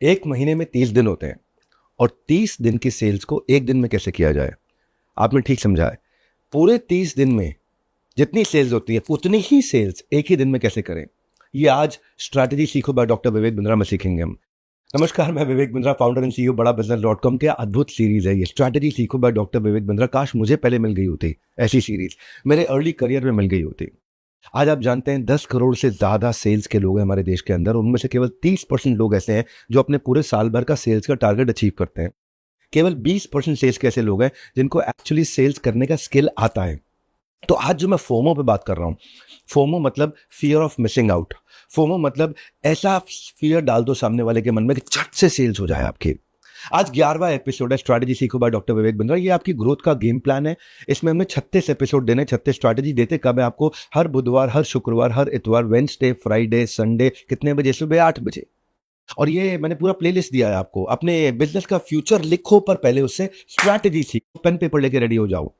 एक महीने में 30 दिन होते हैं और 30 दिन की सेल्स को एक दिन में कैसे किया जाए। आपने ठीक समझा है। पूरे 30 दिन में जितनी सेल्स होती है उतनी ही सेल्स एक ही दिन में कैसे करें, ये आज स्ट्रैटेजी सीखो बाय डॉक्टर विवेक बिंद्रा में सीखेंगे हम। नमस्कार, मैं Vivek Bindra, founder and CEO बड़ा बिजनेस.com के अद्भुत सीरीज है ये स्ट्रैटेजी सीखो बाय डॉक्टर विवेक बिंद्रा। काश मुझे पहले मिल गई होती ऐसी सीरीज, मेरे अर्ली करियर में मिल गई होती। आज आप जानते हैं 10 करोड़ से ज्यादा सेल्स के लोग हैं हमारे देश के अंदर। उनमें से केवल 30% लोग ऐसे हैं जो अपने पूरे साल भर का सेल्स का टारगेट अचीव करते हैं। केवल 20% सेल्स के ऐसे लोग हैं जिनको एक्चुअली सेल्स करने का स्किल आता है। तो आज जो मैं फोमो पे बात कर रहा हूं, फोमो मतलब fear of missing out. FOMO मतलब ऐसा फियर डाल दो सामने वाले के मन में कि झट से सेल्स हो जाए आपकी। आज 11वां एपिसोड है स्ट्रैटेजी सीखो बाय डॉक्टर विवेक बिंद्रा। ये आपकी ग्रोथ का गेम प्लान है। इसमें हमने 36 एपिसोड देने, 36 स्ट्रैटेजी देते कब है आपको? हर बुधवार, हर शुक्रवार, हर इतवार, वेडनेसडे, फ्राइडे, संडे। कितने बजे? सुबह 8 बजे। और ये मैंने पूरा प्लेलिस्ट दिया है आपको। अपने बिजनेस का फ्यूचर लिखो पर पहले उससे स्ट्रैटेजी सीखो। पेन पेपर लेके रेडी हो जाओ।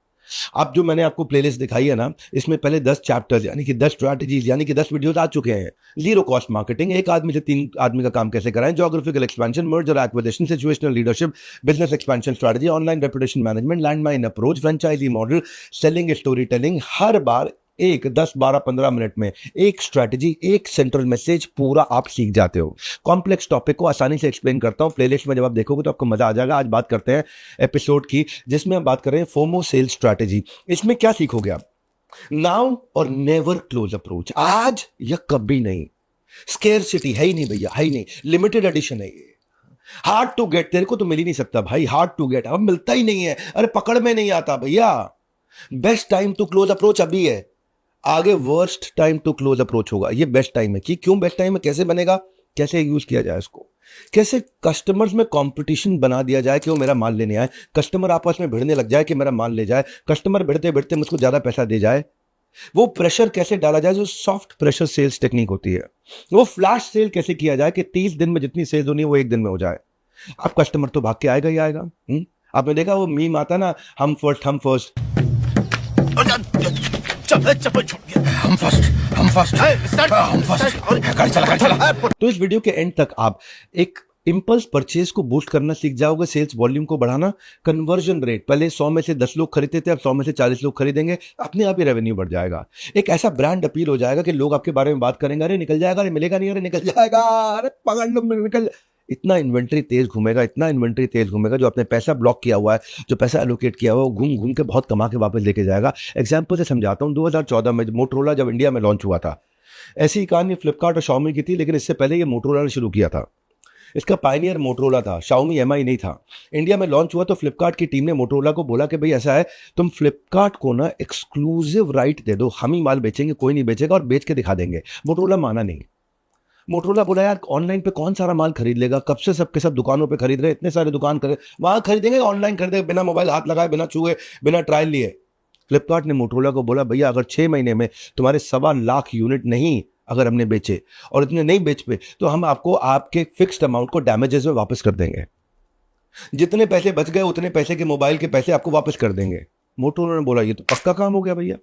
अब जो मैंने आपको प्लेलिस्ट दिखाई है ना, इसमें पहले 10 चैप्टर्स यानी कि 10 स्ट्रैटेजीज यानी कि 10 वीडियोस आ चुके हैं। जीरो कॉस्ट मार्केटिंग, एक आदमी से 3 आदमी का काम कैसे कराएं, geographical expansion, merger acquisition, situational leadership, business expansion strategy, online reputation management, landmine approach, franchisee model, selling, story telling. हर बार एक 10, 12, 15 मिनट में एक स्ट्रैटेजी, एक सेंट्रल मैसेज पूरा आप सीख जाते हो। कॉम्प्लेक्स टॉपिक को आसानी से एक्सप्लेन करता हूं। प्लेलिस्ट में जब आप देखोगे तो आपको मजा आ जाएगा। आज बात करते हैं एपिसोड की जिसमें हम बात कर रहे हैं फोमो सेल्स स्ट्रैटेजी। इसमें क्या सीखोगे आप? नाउ और नेवर क्लोज अप्रोच, आज या कभी नहीं। स्केर्सिटी है ही नहीं भैया, है ही नहीं। लिमिटेड एडिशन है ये। हार्ड टू गेट, तेरे को तो मिल ही नहीं सकता भाई। हार्ड टू गेट अब मिलता ही नहीं है। अरे पकड़ में नहीं आता भैया। Best time to close approach अभी है। आगे worst time to close approach होगा। ये बेस्ट टाइम है। कि क्यों बेस्ट टाइम है? कैसे बनेगा? कैसे यूज किया जाए इसको? कैसे कस्टमर्स में कंपटीशन बना दिया जाए कि वो मेरा माल लेने आए, कस्टमर आपस में भिड़ने लग जाए कि मेरा माल ले जाए, कस्टमर भिड़ते भिड़ते मुझको ज्यादा पैसा दे जाए। वो प्रेशर कैसे डाला जाए जो सॉफ्ट प्रेशर सेल्स टेक्निक होती है। वो फ्लैश सेल कैसे किया जाए कि 30 दिन में जितनी सेल्स होनी है वो एक दिन में हो जाए। अब कस्टमर तो भाग के आएगा ही आएगा। आपने देखा वो मीम आता ना, हम फर्स्ट हम फर्स्ट। चप्पल छूट गया। हम फर्स्ट गाड़ी चला। तो इस वीडियो के एंड तक आप एक इंपल्स परचेज को बूस्ट करना सीख जाओगे, सेल्स वॉल्यूम को बढ़ाना, कन्वर्जन रेट। पहले 100 में से 10 लोग खरीदते थे, अब 100 में से 40 लोग खरीदेंगे, अपने आप ही रेवेन्यू बढ़ जाएगा। एक ऐसा ब्रांड अपील हो जाएगा कि लोग आपके बारे में बात करेंगे, अरे निकल जाएगा, अरे मिलेगा नहीं, अरे निकल जाएगा, अरे पकड़ लो निकल। इतना इन्वेंट्री तेज घूमेगा, इतना इन्वेंट्री तेज घूमेगा। जो आपने पैसा ब्लॉक किया हुआ है, जो पैसा एलोकेट किया हुआ है, वो घूम घूम के बहुत कमा के वापस लेके जाएगा। एग्जाम्पल से समझाता हूँ। 2014 में मोटरोला जब इंडिया में लॉन्च हुआ था, ऐसी ही कहानी फ्लिपकार्ट और शाओमी की थी, लेकिन इससे पहले ये मोटरोला ने शुरू किया था। इसका पायनियर मोटरोला था, शाओमी एमआई नहीं था। इंडिया में लॉन्च हुआ तो फ्लिपकार्ट की टीम ने मोटरोला को बोला कि भाई ऐसा है, तुम फ्लिपकार्ट को ना एक्सक्लूसिव राइट दे दो, हम ही माल बेचेंगे, कोई नहीं बेचेगा, और बेच के दिखा देंगे। मोटरोला माना नहीं। मोटरोला बोला यार ऑनलाइन पे कौन सारा माल खरीद लेगा, कब से सबके सब दुकानों पे खरीद रहे, इतने सारे दुकान करे, वहां खरीदेंगे, ऑनलाइन खरीदेंगे, बिना मोबाइल हाथ लगाए, बिना छुए, बिना ट्रायल लिए। फ्लिपकार्ट ने मोटरोला को बोला भैया अगर 6 महीने में तुम्हारे 1.25 लाख यूनिट नहीं अगर हमने बेचे और इतने नहीं बेच पे तो हम आपको आपके फिक्स्ड अमाउंट को डैमेजेस में वापस कर देंगे। जितने पैसे बच गए उतने पैसे के मोबाइल के पैसे आपको वापस कर देंगे। मोटरोला ने बोला ये तो पक्का काम हो गया भैया।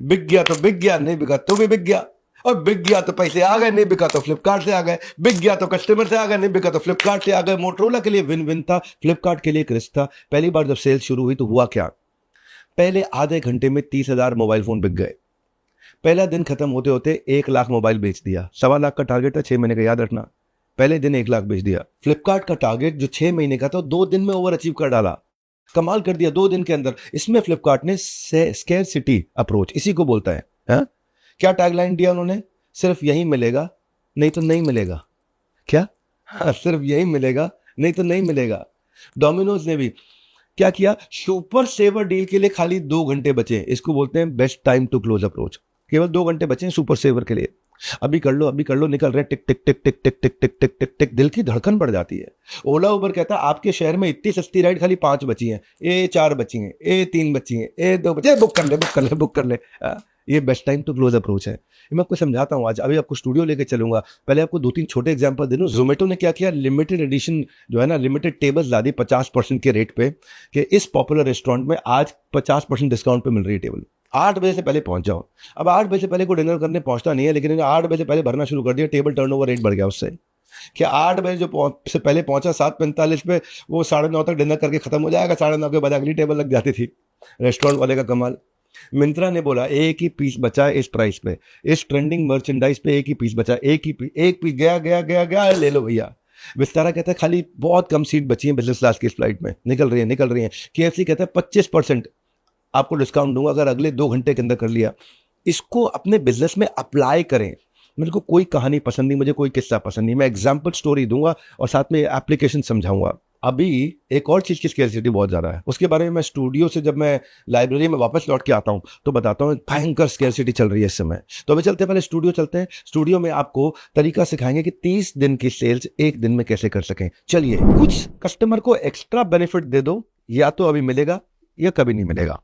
बिक गया तो बिक गया, नहीं बिका तो भी बिक गया। और बिक गया तो पैसे आ गए, नहीं बिका तो फ्लिपकार्ट से आ गए। बिक गया तो कस्टमर से आ गए, नहीं बिका तो फ्लिपकार्ट से आ गए। मोटरोला के लिए विन विन था, फ्लिपकार्ट के लिए एक रिस्क था। पहली बार जब सेल्स शुरू हुई तो हुआ क्या? पहले आधे घंटे में 30,000 मोबाइल फोन बिक गए। पहला दिन खत्म होते होते 1 लाख मोबाइल बेच दिया। 1.25 लाख का टारगेट था 6 महीने का, याद रखना। पहले दिन 1 लाख बेच दिया। फ्लिपकार्ट का टारगेट जो 6 महीने का था 2 दिन में ओवर अचीव कर डाला। कमाल कर दिया 2 दिन के अंदर। इसमें फ्लिपकार्ट ने स्केर्सिटी अप्रोच इसी को बोलता है। हा? क्या टैगलाइन दिया उन्होंने? सिर्फ यही मिलेगा नहीं तो नहीं मिलेगा। क्या? हाँ, सिर्फ यही मिलेगा नहीं तो नहीं मिलेगा। डोमिनोज ने भी क्या किया? सुपर सेवर डील के लिए खाली 2 घंटे बचे, इसको बोलते हैं best time to close approach. केवल 2 घंटे बचे हैं सुपर सेवर के लिए। अभी कर लो, अभी कर लो, निकल रहे टिक टिक टिक टिक टिक टिक टिक टिक टिक टिक। दिल की धड़कन बढ़ जाती है। ओला उबर कहता है आपके शहर में इतनी सस्ती राइड खाली 5 बची हैं, ए 4 बची हैं, ए 3 बची हैं, ए 2 बचे, बुक कर ले बुक कर ले बुक कर ले। ये best time to close approach है। मैं आपको समझाता हूँ आज। अभी आपको स्टूडियो लेके चलूंगा। पहले आपको 2-3 छोटे एग्जांपल दे दूं। जोमेटो ने क्या किया? लिमिटेड एडिशन जो है ना, लिमिटेड टेबल्स ला दी 50% के रेट पे कि इस पॉपुलर रेस्टोरेंट में आज 50% डिस्काउंट पे मिल रही है टेबल। 8 बजे से पहले पहुंच जाओ। अब 8 बजे से पहले को डिनर करने पहुंचता नहीं है, लेकिन 8 बजे से पहले भरना शुरू कर दिया, टेबल टर्नओवर रेट बढ़ गया उससे। कि 8 बजे से पहले पहुंचा 7:45 पे, वो 9:30 तक डिनर करके खत्म हो जाएगा, 9:30 के बाद अगली टेबल लग जाती थी। रेस्टोरेंट वाले का कमाल। मिंत्रा ने बोला एक ही पीस बचा इस प्राइस पे, इस ट्रेंडिंग मर्चेंडाइज पे एक ही पीस बचा, एक पीस गया गया गया गया, ले लो भैया। विस्तारा कहता है खाली बहुत कम सीट बची हैं बिजनेस क्लास की इस फ्लाइट में, निकल रही है। KFC कहता है 25% आपको डिस्काउंट दूंगा अगर अगले 2 घंटे के अंदर कर लिया। इसको अपने बिजनेस में अप्लाई करें। मेरे को कोई कहानी पसंद नहीं, मुझे कोई किस्सा पसंद नहीं, मैं एग्जाम्पल स्टोरी दूंगा और साथ में एप्लीकेशन समझाऊंगा। अभी एक और चीज़ की स्केर्सिटी बहुत ज़्यादा है, उसके बारे में मैं स्टूडियो से जब मैं लाइब्रेरी में वापस लौट के आता हूँ तो बताता हूँ। भयंकर स्केर्सिटी चल रही है इस समय। तो अभी चलते हैं, पहले स्टूडियो चलते हैं। स्टूडियो में आपको तरीका सिखाएंगे कि 30 दिन की सेल्स एक दिन में कैसे कर सकें। चलिए, कुछ कस्टमर को एक्स्ट्रा बेनिफिट दे दो, या तो अभी मिलेगा या कभी नहीं मिलेगा।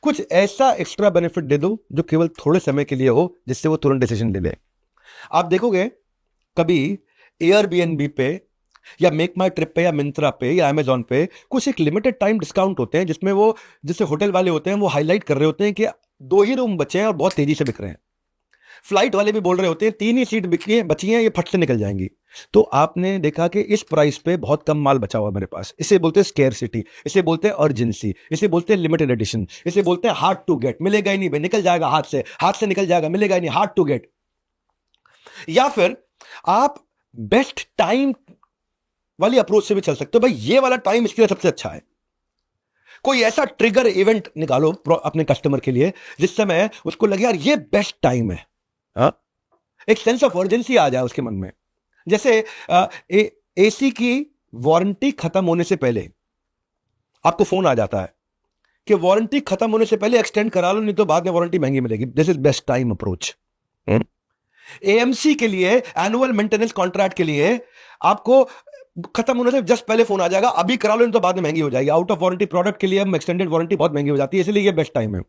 कुछ ऐसा एक्स्ट्रा बेनिफिट दे दो जो केवल थोड़े समय के लिए हो, जिससे वो तुरंत डिसीजन ले ले। आप देखोगे कभी एयरबीएनबी पे या मेक माई ट्रिप पे या मिंत्रा पे या अमेजॉन पे कुछ एक लिमिटेड टाइम डिस्काउंट होते हैं, जिसमें वो जिससे होटल वाले होते हैं वो हाईलाइट कर रहे होते हैं कि 2 ही रूम बचे हैं और बहुत तेजी से बिक रहे हैं। फ्लाइट वाले भी बोल रहे होते हैं 3 ही सीट बची हैं, ये फट से निकल जाएंगी। तो आपने देखा कि इस प्राइस पे बहुत कम माल बचा हुआ मेरे पास। इसे बोलते हैं स्केर्सिटी, इसे बोलते हैं अर्जेंसी, इसे बोलते हैं लिमिटेड एडिशन, इसे बोलते हैं हार्ड टू गेट। मिलेगा ही नहीं भाई, निकल जाएगा हाथ से निकल जाएगा, मिलेगा ही नहीं, हार्ड टू गेट। या फिर आप बेस्ट टाइम वाली अप्रोच से भी चल सकते हो। भाई ये वाला टाइम इसके लिए सबसे अच्छा है। कोई ऐसा ट्रिगर इवेंट निकालो अपने कस्टमर के लिए जिस समय उसको लगे यार ये बेस्ट टाइम है। एक सेंस ऑफ अर्जेंसी आ जाए उसके मन में। जैसे एसी की वारंटी खत्म होने से पहले आपको फोन आ जाता है कि वारंटी खत्म होने से पहले एक्सटेंड करा लो, नहीं तो बाद में वारंटी महंगी मिलेगी। This is best time approach. AMC के लिए, एनुअल मेंटेनेंस कॉन्ट्रैक्ट के लिए आपको खत्म होने से जस्ट पहले फोन आ जाएगा, अभी करा लो नहीं तो बाद में महंगी हो जाएगी। आउट ऑफ वारंटी प्रोडक्ट के लिए एक्सटेंडेड वारंटी बहुत महंगी हो जाती है, इसलिए ये बेस्ट टाइम है।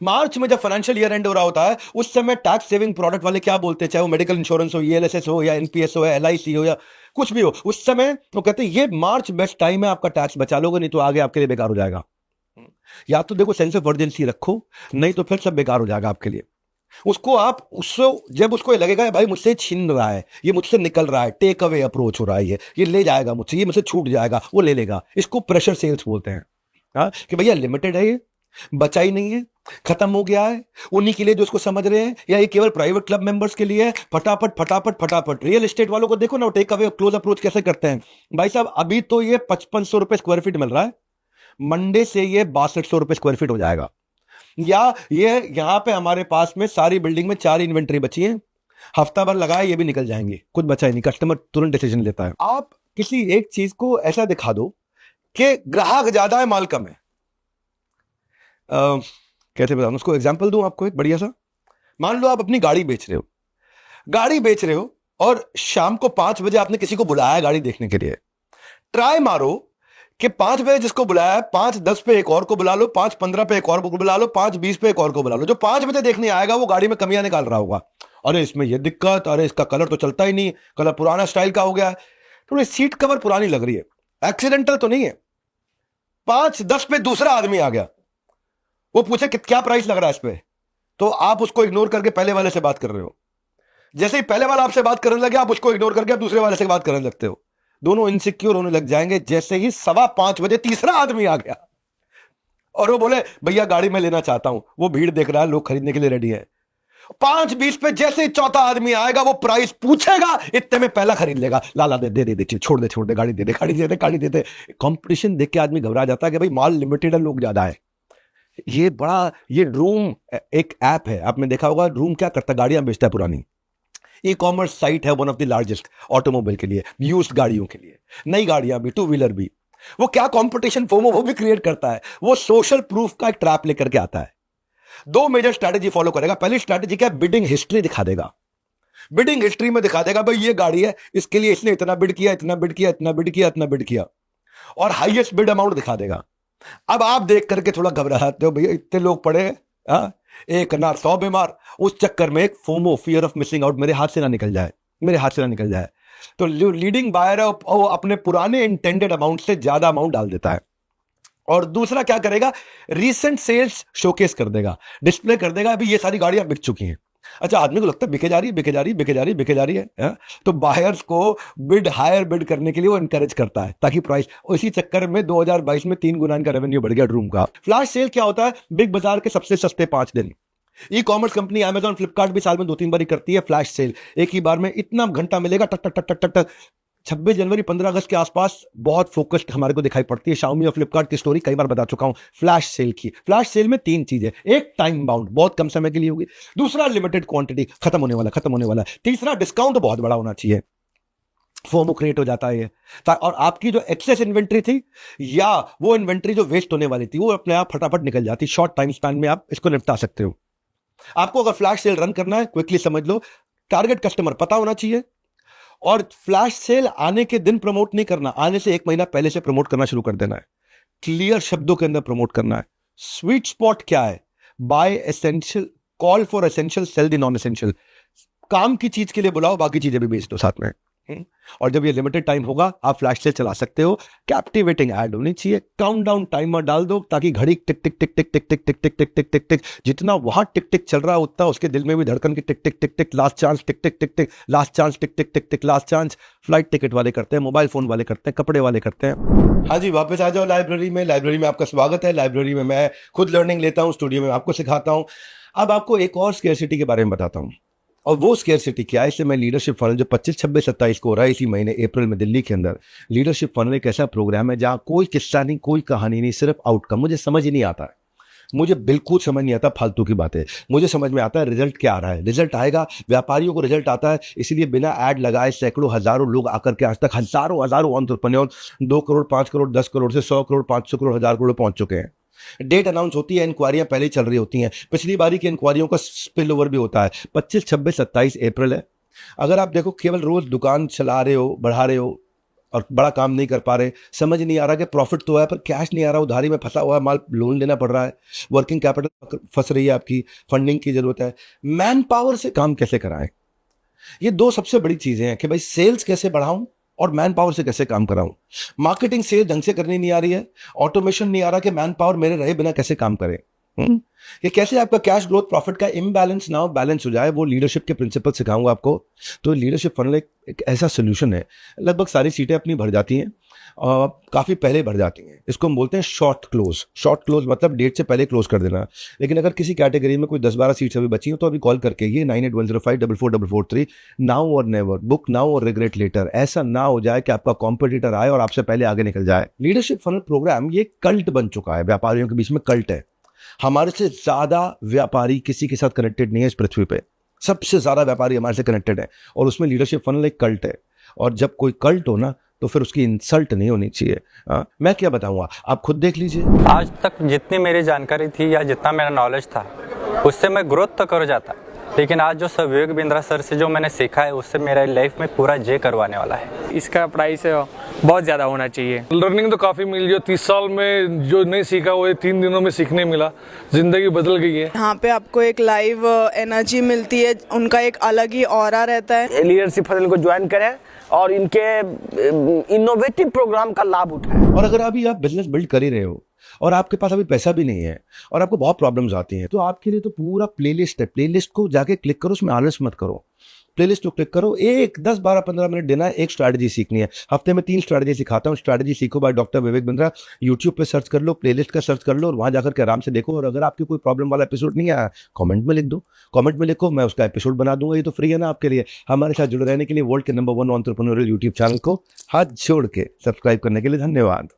मार्च में जब फाइनेंशियल ईयर एंड हो रहा होता है उस समय टैक्स सेविंग प्रोडक्ट वाले क्या बोलते हैं, चाहे वो मेडिकल इंश्योरेंस हो, ईएलएसएस हो या एनपीएस हो या एलआईसी हो या कुछ भी हो, उस समय वो कहते हैं ये मार्च बेस्ट टाइम है, आपका टैक्स बचा लोगे, नहीं तो आगे आपके लिए बेकार हो जाएगा। या तो देखो सेंस ऑफ अर्जेंसी रखो, नहीं तो फिर सब बेकार हो जाएगा आपके लिए। उसको आप उससे जब उसको ये लगेगा भाई मुझसे छीन रहा है, ये मुझसे निकल रहा है, टेक अवे अप्रोच हो रहा है, ये ले जाएगा मुझसे, ये मुझसे छूट जाएगा, वो ले लेगा। इसको प्रेशर सेल्स बोलते हैं। हाँ, कि भैया लिमिटेड है, ये बचा ही नहीं है, खत्म हो गया है, उन्हीं के लिए जो उसको समझ रहे हैं, या ये केवल प्राइवेट क्लब मेंबर्स के लिए है। फटाफट फटाफट फटाफट। रियल एस्टेट वालों को देखो ना, टेक अवे क्लोज अप्रोच कैसे करते हैं। भाई साहब अभी तो ये 5500 रुपए स्क्वायर फीट मिल रहा है, मंडे से ये 6200 रुपए स्क्वायर फीट हो जाएगा। या ये यहां पे हमारे पास में सारी बिल्डिंग में 4 इन्वेंट्री बची है, हफ्ता भर लगाए ये भी निकल जाएंगे, कुछ बचा ही नहीं। कस्टमर तुरंत डिसीजन लेता है। आप किसी एक चीज को ऐसा दिखा दो कि ग्राहक ज्यादा है माल कम है। कैसे बताऊं उसको, एग्जांपल दूं आपको एक बढ़िया सा। मान लो आप अपनी गाड़ी बेच रहे हो और शाम को 5 बजे आपने किसी को बुलाया गाड़ी देखने के लिए। ट्राई मारो कि 5 बजे जिसको बुलाया 5:10 पे एक और को बुला लो, 5:15 पे एक और को बुला लो, 5:20 पे एक और को बुला लो। जो 5 बजे देखने आएगा वो गाड़ी में कमियां निकाल रहा होगा। अरे इसमें ये दिक्कत, अरे इसका कलर तो चलता ही नहीं, कलर पुराना स्टाइल का हो गया है, थोड़ी सीट कवर पुरानी लग रही है, एक्सीडेंटल तो नहीं है। 5:10 पे दूसरा आदमी आ गया, वो पूछे कि क्या प्राइस लग रहा है इस पे, तो आप उसको इग्नोर करके पहले वाले से बात कर रहे हो। जैसे ही पहले वाला आपसे बात करने लगे आप उसको इग्नोर करके आप दूसरे वाले से बात करने लगते हो। दोनों इनसिक्योर होने लग जाएंगे। जैसे ही 5:15 बजे तीसरा आदमी आ गया और वो बोले भैया गाड़ी मैं लेना चाहता हूं, वो भीड़ देख रहा है, लोग खरीदने के लिए रेडी है। 5:20 पे जैसे ही चौथा आदमी आएगा वो प्राइस पूछेगा, इतने में पहला खरीद लेगा। लाला दे छोड़ दे गाड़ी दे दे। कंपटीशन देख के आदमी घबरा जाता है कि भाई माल लिमिटेड है, लोग ज्यादा है। ये रूम एक ऐप है, आपने देखा होगा। रूम क्या करता है, गाड़ियां बेचता है पुरानी। ई कॉमर्स साइट है, one of the largest automobile के लिए, यूज्ड गाड़ियों के लिए, नई गाड़ियां भी, 2 व्हीलर भी। वो क्या कंपटीशन फोमो वो भी क्रिएट करता है। वो सोशल प्रूफ का एक ट्रैप लेकर के आता है। 2 मेजर स्ट्रैटेजी फॉलो करेगा। पहली स्ट्रैटेजी क्या है, बिडिंग हिस्ट्री दिखा देगा। बिडिंग हिस्ट्री में दिखा देगा भाई ये गाड़ी है, इसके लिए इसने इतना बिड किया, इतना बिड किया, इतना बिड किया, इतना बिड किया, और हाईएस्ट बिड अमाउंट दिखा देगा। अब आप देख करके थोड़ा घबराते हो, भैया इतने लोग पड़े हैं, एक ना 100 बीमार। उस चक्कर में एक FOMO, fear of missing out, मेरे हाथ से ना निकल जाए, तो लीडिंग बायर है वो अपने पुराने इंटेंडेड अमाउंट से ज्यादा अमाउंट डाल देता है। और दूसरा क्या करेगा, रीसेंट सेल्स शोकेस कर देगा, डिस्प्ले कर देगा, अभी ये सारी गाड़ियां बिक चुकी हैं, अच्छा, आदमी को लगता है बिके जा रही है, बिके जा रही है, बिके जा रही है, बिके जा रही है, हाँ? तो बायर्स को बिड हायर बिड करने के लिए वो इनकरेज करता है ताकि प्राइस, उसी चक्कर में 2022 में 3 गुना इनका रेवेन्यू बढ़ गया रूम का। फ्लैश सेल क्या होता है? बिग बाजार के सबसे सस्ते 5 दिन। E commerce company Amazon Flipkart भी साल में 2-3 बार ही करती है फ्लैश सेल। एक ही बार में इतना घंटा मिलेगा, टक टक टक टक टक टक। 26 जनवरी 15 अगस्त के आसपास बहुत फोकस्ड हमारे को दिखाई पड़ती है। शाओमी और फ्लिपकार्ट की स्टोरी कई बार बता चुका हूं फ्लैश सेल की। फ्लैश सेल में 3 चीजें, एक टाइम बाउंड, बहुत कम समय के लिए होगी। दूसरा लिमिटेड क्वांटिटी, खत्म होने वाला। तीसरा डिस्काउंट बहुत बड़ा होना चाहिए, फोमो क्रिएट हो जाता है ये। और आपकी जो एक्सेस इन्वेंट्री थी या वो इन्वेंट्री जो वेस्ट होने वाली थी वो अपने आप फटाफट निकल जाती। शॉर्ट टाइम स्पैन में आप इसको निपटा सकते हो। आपको अगर फ्लैश सेल रन करना है, क्विकली समझ लो, टारगेट कस्टमर पता होना चाहिए और फ्लैश सेल आने के दिन प्रमोट नहीं करना, आने से 1 महीना पहले से प्रमोट करना शुरू कर देना है। क्लियर शब्दों के अंदर प्रमोट करना है। स्वीट स्पॉट क्या है? Buy essential, call for essential, sell the non essential. काम की चीज के लिए बुलाओ, बाकी चीजें भी बेच दो साथ में। और जब ये लिमिटेड टाइम होगा आप फ्लैश सेल चला सकते हो। कैप्टिवेटिंग ऐड होनी चाहिए, काउंटडाउन टाइमर डाल दो ताकि घड़ी टिक टिक टिक टिक टिक टिक टिक टिक टिक टिक टिक टिक, जितना वहां टिक टिक चल रहा है उतना उसके दिल में भी धड़कन की टिक टिक टिक टिक, लास्ट चांस टिक टिक टिक टिक, लास्ट चांस टिक टिक टिक टिक, लास्ट चांस। फ्लाइट टिकट वाले करते हैं, मोबाइल फोन वाले करते हैं, कपड़े वाले करते हैं। हाँ जी, वापस आ जाओ लाइब्रेरी में। लाइब्रेरी में आपका स्वागत है। लाइब्रेरी में मैं खुद लर्निंग लेता हूँ, स्टूडियो में आपको सिखाता हूँ। अब आपको एक और स्केर्सिटी के बारे में बताता हूँ, और वो स्केर्सिटी क्या है, इससे मैं लीडरशिप फनल जो 25, 26, 27 को हो रहा है इसी महीने अप्रैल में दिल्ली के अंदर। लीडरशिप फनल एक ऐसा प्रोग्राम है जहां कोई किस्सा नहीं, कोई कहानी नहीं, सिर्फ आउटकम। मुझे समझ ही नहीं आता है, मुझे बिल्कुल समझ नहीं आता फालतू की बातें। मुझे समझ में आता है रिजल्ट क्या आ रहा है। रिजल्ट आएगा, व्यापारियों को रिजल्ट आता है, इसीलिए बिना ऐड लगाए सैकड़ों हजारों लोग आकर के आज तक हजारों एंटरप्रेन्योर 2 करोड़, 5 करोड़, 10 करोड़ से 100 करोड़, 500 करोड़, 1000 करोड़ पहुंच चुके हैं। डेट अनाउंस होती है, इंक्वायरियां पहले ही चल रही होती हैं। पिछली बारी की इंक्वायरियों का स्पिल ओवर भी होता है। 25, 26, 27 अप्रैल है। अगर आप देखो, केवल रोज दुकान चला रहे हो, बढ़ा रहे हो और बड़ा काम नहीं कर पा रहे, समझ नहीं आ रहा कि प्रॉफिट तो है पर कैश नहीं आ रहा, उधारी में फंसा हुआ है, माल लोन लेना पड़ रहा है, वर्किंग कैपिटल फंस रही है, आपकी फंडिंग की जरूरत है, मैन पावर से काम कैसे कराएं। ये 2 सबसे बड़ी चीजें हैं कि भाई सेल्स कैसे बढ़ाऊं और मैन पावर से कैसे काम कराऊं। मार्केटिंग सेल्स ढंग से करनी नहीं आ रही है, ऑटोमेशन नहीं आ रहा कि मैन पावर मेरे रहे बिना कैसे काम करे। ये कैसे आपका कैश ग्रोथ प्रॉफिट का इम्बैलेंस ना हो, बैलेंस हो जाए, वो लीडरशिप के प्रिंसिपल सिखाऊंगा आपको। तो लीडरशिप फनल एक ऐसा सोल्यूशन है, लगभग सारी सीटें अपनी भर जाती हैं और काफ़ी पहले भर जाती हैं। इसको हम बोलते हैं शॉर्ट क्लोज। शॉर्ट क्लोज मतलब डेट से पहले क्लोज कर देना। लेकिन अगर किसी कैटेगरी में कोई 10-12 सीट्स अभी बची हो तो अभी कॉल करके ये 9810544443 नाउ और नेवर, बुक नाउ और रिग्रेट लेटर। ऐसा ना हो जाए कि आपका कॉम्पिटिटर आए और आपसे पहले आगे निकल जाए। लीडरशिप फनल प्रोग्राम ये कल्ट बन चुका है, व्यापारियों के बीच में कल्ट है। हमारे से ज्यादा व्यापारी किसी के साथ कनेक्टेड नहीं है इस पृथ्वी पे। सबसे ज्यादा व्यापारी हमारे से कनेक्टेड है और उसमें लीडरशिप फनल एक कल्ट है। और जब कोई कल्ट हो ना तो फिर उसकी इंसल्ट नहीं होनी चाहिए। मैं क्या बताऊंगा, आप खुद देख लीजिए। आज तक जितनी मेरी जानकारी थी या जितना मेरा नॉलेज था उससे मैं ग्रोथ तो कर जाता, लेकिन आज जो सर विवेक बिंद्रा सर से जो मैंने सीखा है उससे मेरा लाइफ में पूरा जे करवाने वाला है। इसका प्राइस बहुत ज़्यादा होना चाहिए। लर्निंग तो काफ़ी मिल गई। 30 साल में जो नहीं सीखा वो 3 दिनों में सीखने मिला। जिंदगी बदल गई है। यहाँ पे आपको एक लाइव एनर्जी मिलती है, उनका एक अलग ही ऑरा रहता है। लीडरशिप फनल को ज्वाइन करें और इनके इनोवेटिव प्रोग्राम का लाभ उठाएं। और अगर अभी आप बिजनेस बिल्ड कर ही रहे हो और आपके पास अभी पैसा भी नहीं है और आपको बहुत प्रॉब्लम्स आती हैं, तो आपके लिए तो पूरा प्लेलिस्ट है। प्लेलिस्ट को जाके क्लिक करो, उसमें आलस मत करो। प्लेलिस्ट को क्लिक करो, 10, 12, 15 मिनट देना है, एक स्ट्रैटेजी सीखनी है। हफ्ते में 3 स्ट्रैटेजी सिखाता हूँ। स्ट्रैटेजी सीखो by doctor Vivek Bindra. YouTube पे सर्च कर लो, प्लेलिस्ट का सर्च कर लो और वहां जाकर के आराम से देखो। और अगर आपकी कोई प्रॉब्लम वाला एपिसोड नहीं आया, कमेंट में लिख दो, कमेंट में लिखो, मैं उसका एपिसोड बना दूंगा। ये तो फ्री है ना आपके लिए। हमारे साथ जुड़े रहने के लिए वर्ल्ड के नंबर 1 एंटरप्रेन्योरियल यूट्यूब चैनल को हाथ जोड़ के सब्सक्राइब करने के लिए धन्यवाद।